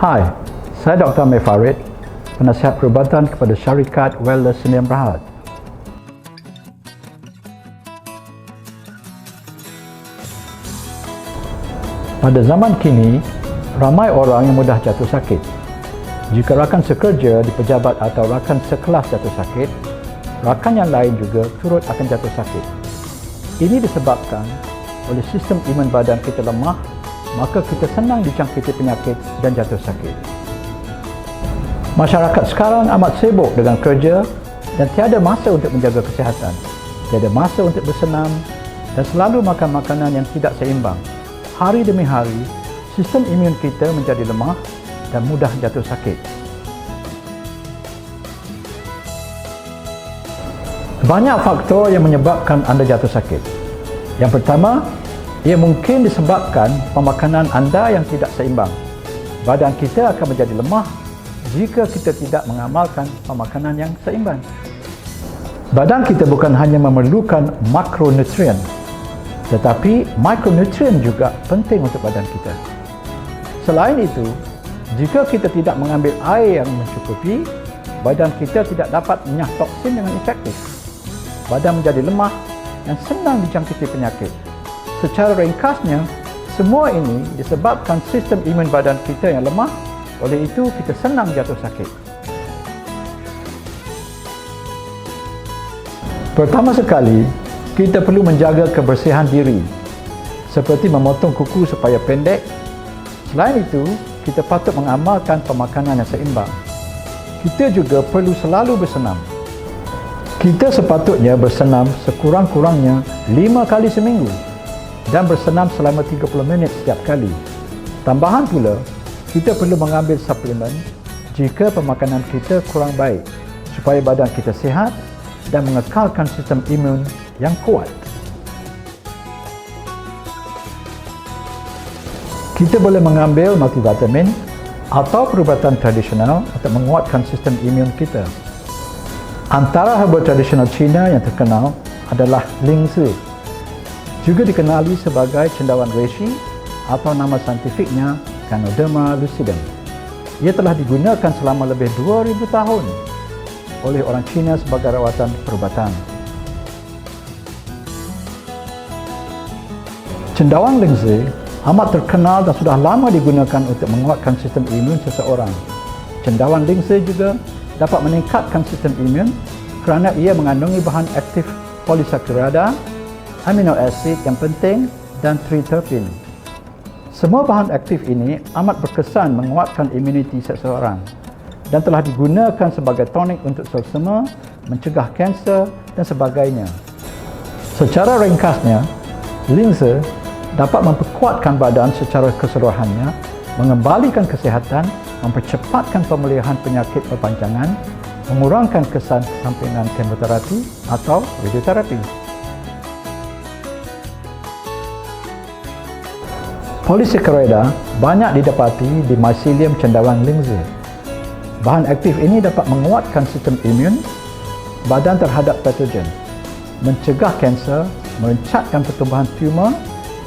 Hai, saya Dr. Amir Farid, penasihat perubatan kepada syarikat Wellness Sdn Bhd. Pada zaman kini, ramai orang yang mudah jatuh sakit. Jika rakan sekerja di pejabat atau rakan sekelas jatuh sakit, rakan yang lain juga turut akan jatuh sakit. Ini disebabkan oleh sistem imun badan kita lemah, maka kita senang dijangkiti penyakit dan jatuh sakit. Masyarakat sekarang amat sibuk dengan kerja dan tiada masa untuk menjaga kesihatan, tiada masa untuk bersenam dan selalu makan makanan yang tidak seimbang. Hari demi hari, sistem imun kita menjadi lemah dan mudah jatuh sakit. Banyak faktor yang menyebabkan anda jatuh sakit. Yang pertama, ia mungkin disebabkan pemakanan anda yang tidak seimbang. Badan kita akan menjadi lemah jika kita tidak mengamalkan pemakanan yang seimbang. Badan kita bukan hanya memerlukan makronutrien, tetapi mikronutrien juga penting untuk badan kita. Selain itu, jika kita tidak mengambil air yang mencukupi, badan kita tidak dapat menyah toksin dengan efektif. Badan menjadi lemah dan senang dijangkiti penyakit. Secara ringkasnya, semua ini disebabkan sistem imun badan kita yang lemah, oleh itu kita senang jatuh sakit. Pertama sekali, kita perlu menjaga kebersihan diri, seperti memotong kuku supaya pendek. Selain itu, kita patut mengamalkan pemakanan yang seimbang. Kita juga perlu selalu bersenam. Kita sepatutnya bersenam sekurang-kurangnya 5 kali seminggu dan bersenam selama 30 minit setiap kali. Tambahan pula, kita perlu mengambil suplemen jika pemakanan kita kurang baik supaya badan kita sihat dan mengekalkan sistem imun yang kuat. Kita boleh mengambil multivitamin atau perubatan tradisional untuk menguatkan sistem imun kita. Antara herba tradisional Cina yang terkenal adalah Lingzi, juga dikenali sebagai cendawan reishi atau nama saintifiknya Ganoderma lucidum. Ia telah digunakan selama lebih 2000 tahun oleh orang Cina sebagai rawatan perubatan. Cendawan Lingzi amat terkenal dan sudah lama digunakan untuk menguatkan sistem imun seseorang. Cendawan Lingzi juga dapat meningkatkan sistem imun kerana ia mengandungi bahan aktif polisakarida, amino acid yang penting dan triterpin. Semua bahan aktif ini amat berkesan menguatkan imuniti seseorang dan telah digunakan sebagai tonik untuk selsema, mencegah kanser dan sebagainya. Secara ringkasnya, Lingzi dapat memperkuatkan badan secara keseluruhannya, mengembalikan kesihatan, mempercepatkan pemulihan penyakit berpanjangan, mengurangkan kesan kesampingan kemoterapi atau radioterapi. Polisakarida banyak didapati di mycelium cendawan Lingzi. Bahan aktif ini dapat menguatkan sistem imun badan terhadap patogen, mencegah kanser, merencatkan pertumbuhan tumor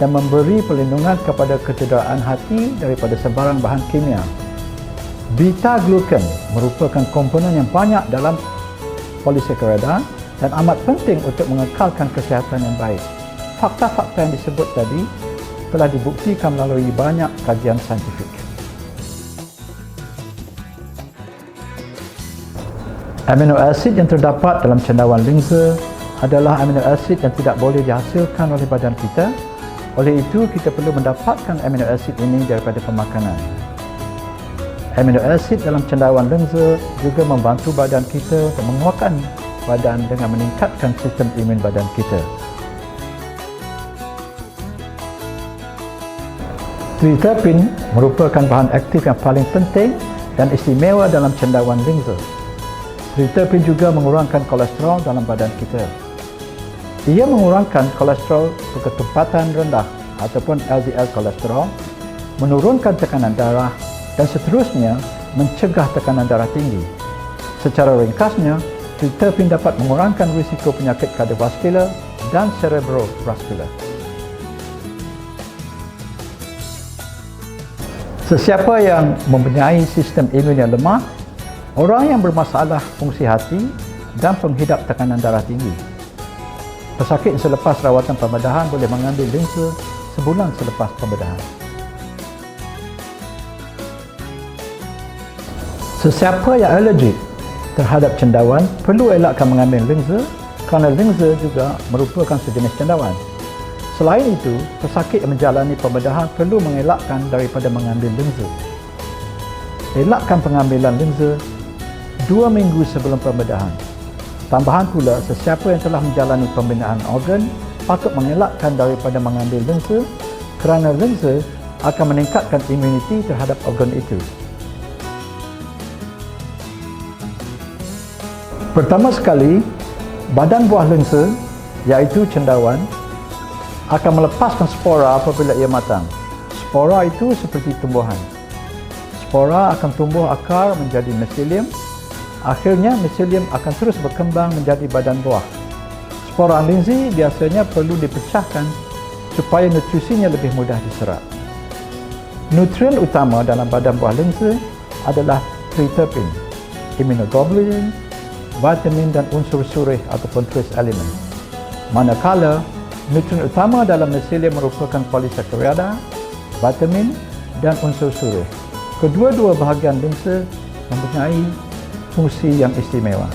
dan memberi perlindungan kepada kecederaan hati daripada sebarang bahan kimia. Beta-glucan merupakan komponen yang banyak dalam polisakarida dan amat penting untuk mengekalkan kesihatan yang baik. Fakta-fakta yang disebut tadi telah dibuktikan melalui banyak kajian saintifik. Amino acid yang terdapat dalam cendawan Lingzi adalah amino acid yang tidak boleh dihasilkan oleh badan kita. Oleh itu, kita perlu mendapatkan amino acid ini daripada pemakanan. Amino acid dalam cendawan Lingzi juga membantu badan kita untuk menguatkan badan dengan meningkatkan sistem imun badan kita. Triterpin merupakan bahan aktif yang paling penting dan istimewa dalam cendawan Lingzi. Triterpin juga mengurangkan kolesterol dalam badan kita. Ia mengurangkan kolesterol berketumpatan rendah ataupun LDL kolesterol, menurunkan tekanan darah dan seterusnya mencegah tekanan darah tinggi. Secara ringkasnya, triterpin dapat mengurangkan risiko penyakit kardiovaskular dan cerebrovaskular. Sesiapa yang mempunyai sistem imun yang lemah, orang yang bermasalah fungsi hati dan penghidap tekanan darah tinggi. Pesakit selepas rawatan pembedahan boleh mengambil lensa sebulan selepas pembedahan. Sesiapa yang alergik terhadap cendawan perlu elakkan mengambil lensa kerana lensa juga merupakan sejenis cendawan. Selain itu, pesakit yang menjalani pembedahan perlu mengelakkan daripada mengambil lensa. Elakkan pengambilan lensa 2 minggu sebelum pembedahan. Tambahan pula, sesiapa yang telah menjalani pembinaan organ patut mengelakkan daripada mengambil lensa kerana lensa akan meningkatkan imuniti terhadap organ itu. Pertama sekali, badan buah lensa, iaitu cendawan, akan melepaskan spora apabila ia matang. Spora itu seperti tumbuhan. Spora akan tumbuh akar menjadi miselium. Akhirnya, miselium akan terus berkembang menjadi badan buah. Spora lensa biasanya perlu dipecahkan supaya nutrisinya lebih mudah diserap. Nutrien utama dalam badan buah lensa adalah triterpin, immunoglobulin, vitamin dan unsur surih ataupun trace element. Manakala nutrien utama dalam miselium merupakan polisakarida, vitamin dan unsur surih. Kedua-dua bahagian lensa mempunyai fungsi yang istimewa.